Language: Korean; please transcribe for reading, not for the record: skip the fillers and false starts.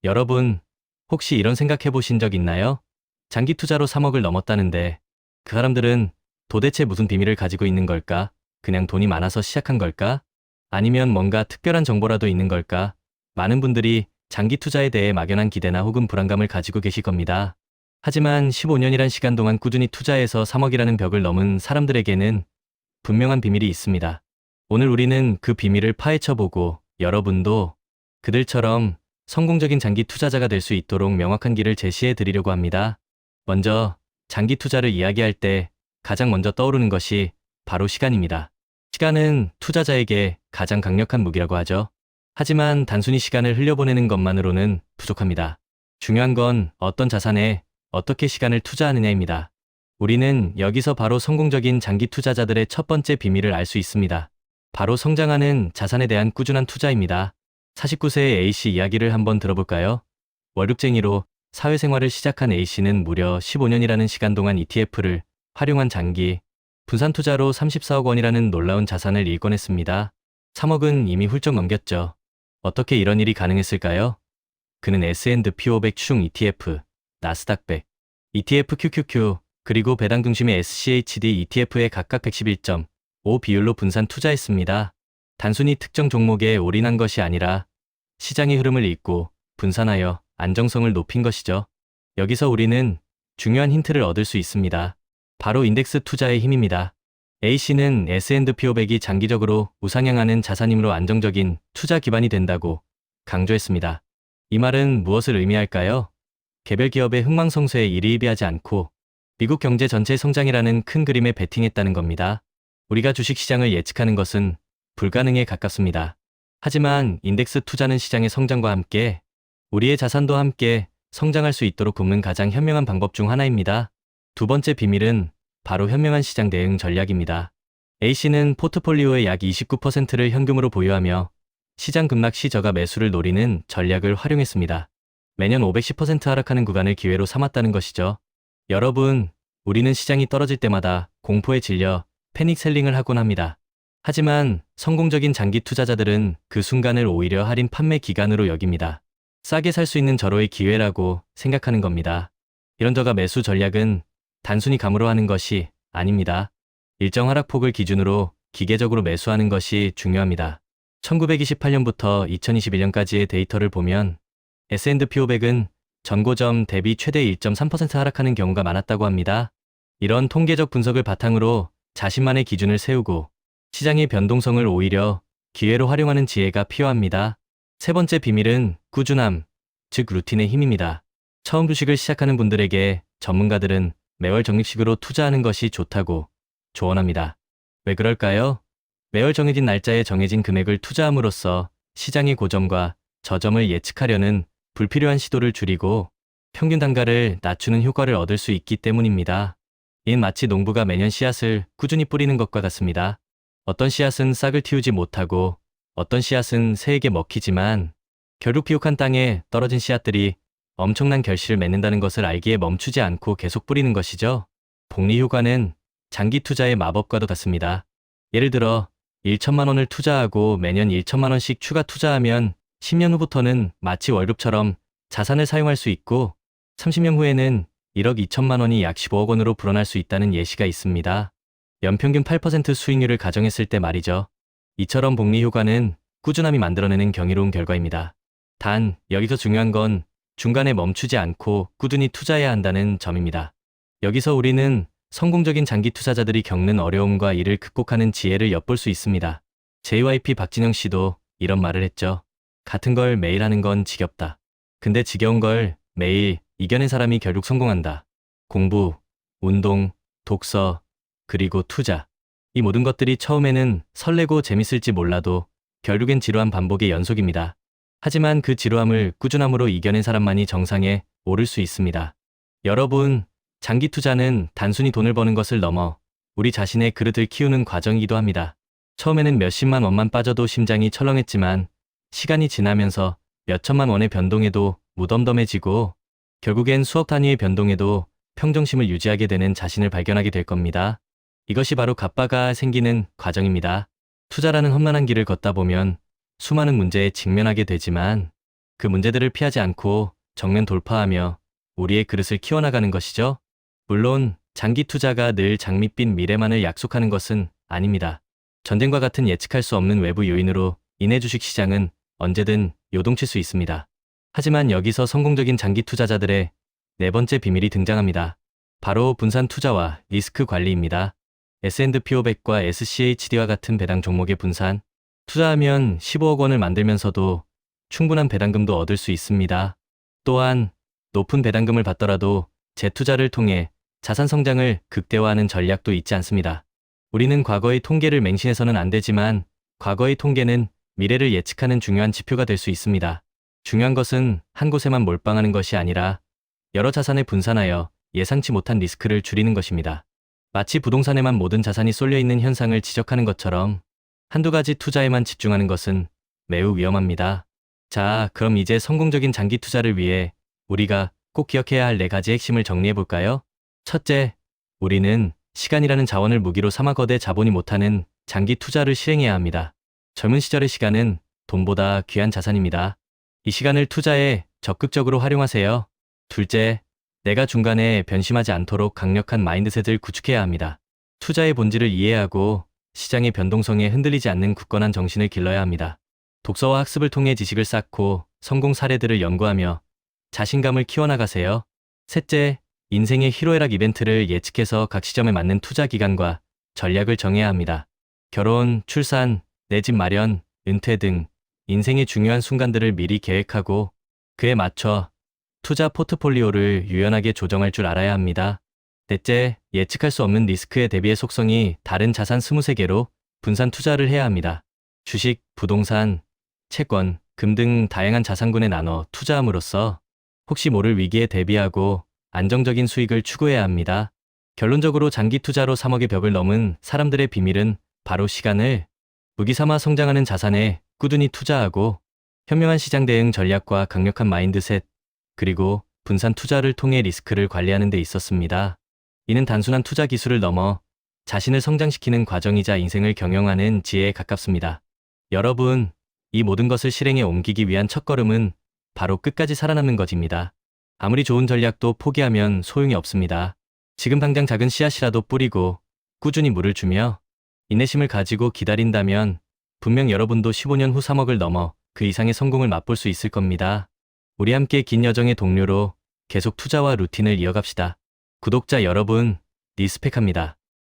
여러분, 혹시 이런 생각해 보신 적 있나요? 장기 투자로 3억을 넘었다는데 그 사람들은 도대체 무슨 비밀을 가지고 있는 걸까? 그냥 돈이 많아서 시작한 걸까? 아니면 뭔가 특별한 정보라도 있는 걸까? 많은 분들이 장기 투자에 대해 막연한 기대나 혹은 불안감을 가지고 계실 겁니다. 하지만 15년이란 시간 동안 꾸준히 투자해서 3억이라는 벽을 넘은 사람들에게는 분명한 비밀이 있습니다. 오늘 우리는 그 비밀을 파헤쳐보고 여러분도 그들처럼 성공적인 장기 투자자가 될 수 있도록 명확한 길을 제시해 드리려고 합니다. 먼저 장기 투자를 이야기할 때 가장 먼저 떠오르는 것이 바로 시간입니다. 시간은 투자자에게 가장 강력한 무기라고 하죠. 하지만 단순히 시간을 흘려보내는 것만으로는 부족합니다. 중요한 건 어떤 자산에 어떻게 시간을 투자하느냐입니다. 우리는 여기서 바로 성공적인 장기 투자자들의 첫 번째 비밀을 알 수 있습니다. 바로 성장하는 자산에 대한 꾸준한 투자입니다. 49세의 A씨 이야기를 한번 들어볼까요? 월급쟁이로 사회생활을 시작한 A씨는 무려 15년이라는 시간 동안 ETF를 활용한 장기 분산 투자로 34억 원이라는 놀라운 자산을 일궈냈습니다. 3억은 이미 훌쩍 넘겼죠. 어떻게 이런 일이 가능했을까요? 그는 S&P 500 추종 ETF, 나스닥 100, ETF QQQ, 그리고 배당 중심의 SCHD ETF에 각각 111.5 비율로 분산 투자했습니다. 단순히 특정 종목에 올인한 것이 아니라 시장의 흐름을 읽고 분산하여 안정성을 높인 것이죠. 여기서 우리는 중요한 힌트를 얻을 수 있습니다. 바로 인덱스 투자의 힘입니다. A씨는 S&P 500이 장기적으로 우상향하는 자산이므로 안정적인 투자 기반이 된다고 강조했습니다. 이 말은 무엇을 의미할까요? 개별 기업의 흥망성쇠에 일희일비하지 않고 미국 경제 전체의 성장이라는 큰 그림에 베팅했다는 겁니다. 우리가 주식시장을 예측하는 것은 불가능에 가깝습니다. 하지만 인덱스 투자는 시장의 성장과 함께 우리의 자산도 함께 성장할 수 있도록 돕는 가장 현명한 방법 중 하나입니다. 두 번째 비밀은 바로 현명한 시장 대응 전략입니다. A씨는 포트폴리오의 약 29%를 현금으로 보유하며 시장 급락 시 저가 매수를 노리는 전략을 활용했습니다. 매년 510% 하락하는 구간을 기회로 삼았다는 것이죠. 여러분, 우리는 시장이 떨어질 때마다 공포에 질려 패닉 셀링을 하곤 합니다. 하지만 성공적인 장기 투자자들은 그 순간을 오히려 할인 판매 기간으로 여깁니다. 싸게 살 수 있는 절호의 기회라고 생각하는 겁니다. 이런 저가 매수 전략은 단순히 감으로 하는 것이 아닙니다. 일정 하락폭을 기준으로 기계적으로 매수하는 것이 중요합니다. 1928년부터 2021년까지의 데이터를 보면 S&P 500은 전고점 대비 최대 1.3% 하락하는 경우가 많았다고 합니다. 이런 통계적 분석을 바탕으로 자신만의 기준을 세우고 시장의 변동성을 오히려 기회로 활용하는 지혜가 필요합니다. 세 번째 비밀은 꾸준함, 즉 루틴의 힘입니다. 처음 주식을 시작하는 분들에게 전문가들은 매월 적립식으로 투자하는 것이 좋다고 조언합니다. 왜 그럴까요? 매월 정해진 날짜에 정해진 금액을 투자함으로써 시장의 고점과 저점을 예측하려는 불필요한 시도를 줄이고 평균 단가를 낮추는 효과를 얻을 수 있기 때문입니다. 이는 마치 농부가 매년 씨앗을 꾸준히 뿌리는 것과 같습니다. 어떤 씨앗은 싹을 틔우지 못하고 어떤 씨앗은 새에게 먹히지만 결국 비옥한 땅에 떨어진 씨앗들이 엄청난 결실을 맺는다는 것을 알기에 멈추지 않고 계속 뿌리는 것이죠. 복리 효과는 장기 투자의 마법과도 같습니다. 예를 들어 1천만 원을 투자하고 매년 1천만 원씩 추가 투자하면 10년 후부터는 마치 월급처럼 자산을 사용할 수 있고 30년 후에는 1억 2천만 원이 약 15억 원으로 불어날 수 있다는 예시가 있습니다. 연평균 8% 수익률을 가정했을 때 말이죠. 이처럼 복리 효과는 꾸준함이 만들어내는 경이로운 결과입니다. 단, 여기서 중요한 건 중간에 멈추지 않고 꾸준히 투자해야 한다는 점입니다. 여기서 우리는 성공적인 장기 투자자들이 겪는 어려움과 이를 극복하는 지혜를 엿볼 수 있습니다. JYP 박진영 씨도 이런 말을 했죠. 같은 걸 매일 하는 건 지겹다. 근데 지겨운 걸 매일 이겨낸 사람이 결국 성공한다. 공부, 운동, 독서, 그리고 투자. 이 모든 것들이 처음에는 설레고 재밌을지 몰라도 결국엔 지루한 반복의 연속입니다. 하지만 그 지루함을 꾸준함으로 이겨낸 사람만이 정상에 오를 수 있습니다. 여러분, 장기 투자는 단순히 돈을 버는 것을 넘어 우리 자신의 그릇을 키우는 과정이기도 합니다. 처음에는 몇십만 원만 빠져도 심장이 철렁했지만 시간이 지나면서 몇천만 원의 변동에도 무덤덤해지고 결국엔 수억 단위의 변동에도 평정심을 유지하게 되는 자신을 발견하게 될 겁니다. 이것이 바로 갑바가 생기는 과정입니다. 투자라는 험난한 길을 걷다 보면 수많은 문제에 직면하게 되지만 그 문제들을 피하지 않고 정면 돌파하며 우리의 그릇을 키워나가는 것이죠. 물론 장기 투자가 늘 장밋빛 미래만을 약속하는 것은 아닙니다. 전쟁과 같은 예측할 수 없는 외부 요인으로 인해 주식시장은 언제든 요동칠 수 있습니다. 하지만 여기서 성공적인 장기 투자자들의 네 번째 비밀이 등장합니다. 바로 분산 투자와 리스크 관리입니다. S&P 500과 SCHD와 같은 배당 종목의 분산, 투자하면 15억 원을 만들면서도 충분한 배당금도 얻을 수 있습니다. 또한 높은 배당금을 받더라도 재투자를 통해 자산 성장을 극대화하는 전략도 있지 않습니다. 우리는 과거의 통계를 맹신해서는 안 되지만 과거의 통계는 미래를 예측하는 중요한 지표가 될 수 있습니다. 중요한 것은 한 곳에만 몰빵하는 것이 아니라 여러 자산을 분산하여 예상치 못한 리스크를 줄이는 것입니다. 마치 부동산에만 모든 자산이 쏠려 있는 현상을 지적하는 것처럼 한두 가지 투자에만 집중하는 것은 매우 위험합니다. 자, 그럼 이제 성공적인 장기 투자를 위해 우리가 꼭 기억해야 할 네 가지 핵심을 정리해 볼까요? 첫째, 우리는 시간이라는 자원을 무기로 삼아 거대 자본이 못하는 장기 투자를 실행해야 합니다. 젊은 시절의 시간은 돈보다 귀한 자산입니다. 이 시간을 투자에 적극적으로 활용하세요. 둘째, 내가 중간에 변심하지 않도록 강력한 마인드셋을 구축해야 합니다. 투자의 본질을 이해하고 시장의 변동성에 흔들리지 않는 굳건한 정신을 길러야 합니다. 독서와 학습을 통해 지식을 쌓고 성공 사례들을 연구하며 자신감을 키워나가세요. 셋째, 인생의 희로애락 이벤트를 예측해서 각 시점에 맞는 투자 기간과 전략을 정해야 합니다. 결혼, 출산, 내 집 마련, 은퇴 등 인생의 중요한 순간들을 미리 계획하고 그에 맞춰 투자 포트폴리오를 유연하게 조정할 줄 알아야 합니다. 넷째, 예측할 수 없는 리스크에 대비해 속성이 다른 자산 23개로 분산 투자를 해야 합니다. 주식, 부동산, 채권, 금 등 다양한 자산군에 나눠 투자함으로써 혹시 모를 위기에 대비하고 안정적인 수익을 추구해야 합니다. 결론적으로 장기 투자로 3억의 벽을 넘은 사람들의 비밀은 바로 시간을 무기 삼아 성장하는 자산에 꾸준히 투자하고 현명한 시장 대응 전략과 강력한 마인드셋, 그리고 분산 투자를 통해 리스크를 관리하는 데 있었습니다. 이는 단순한 투자 기술을 넘어 자신을 성장시키는 과정이자 인생을 경영하는 지혜에 가깝습니다. 여러분, 이 모든 것을 실행에 옮기기 위한 첫걸음은 바로 끝까지 살아남는 것입니다. 아무리 좋은 전략도 포기하면 소용이 없습니다. 지금 당장 작은 씨앗이라도 뿌리고 꾸준히 물을 주며 인내심을 가지고 기다린다면 분명 여러분도 15년 후 3억을 넘어 그 이상의 성공을 맛볼 수 있을 겁니다. 우리 함께 긴 여정의 동료로 계속 투자와 루틴을 이어갑시다. 구독자 여러분, 리스펙합니다.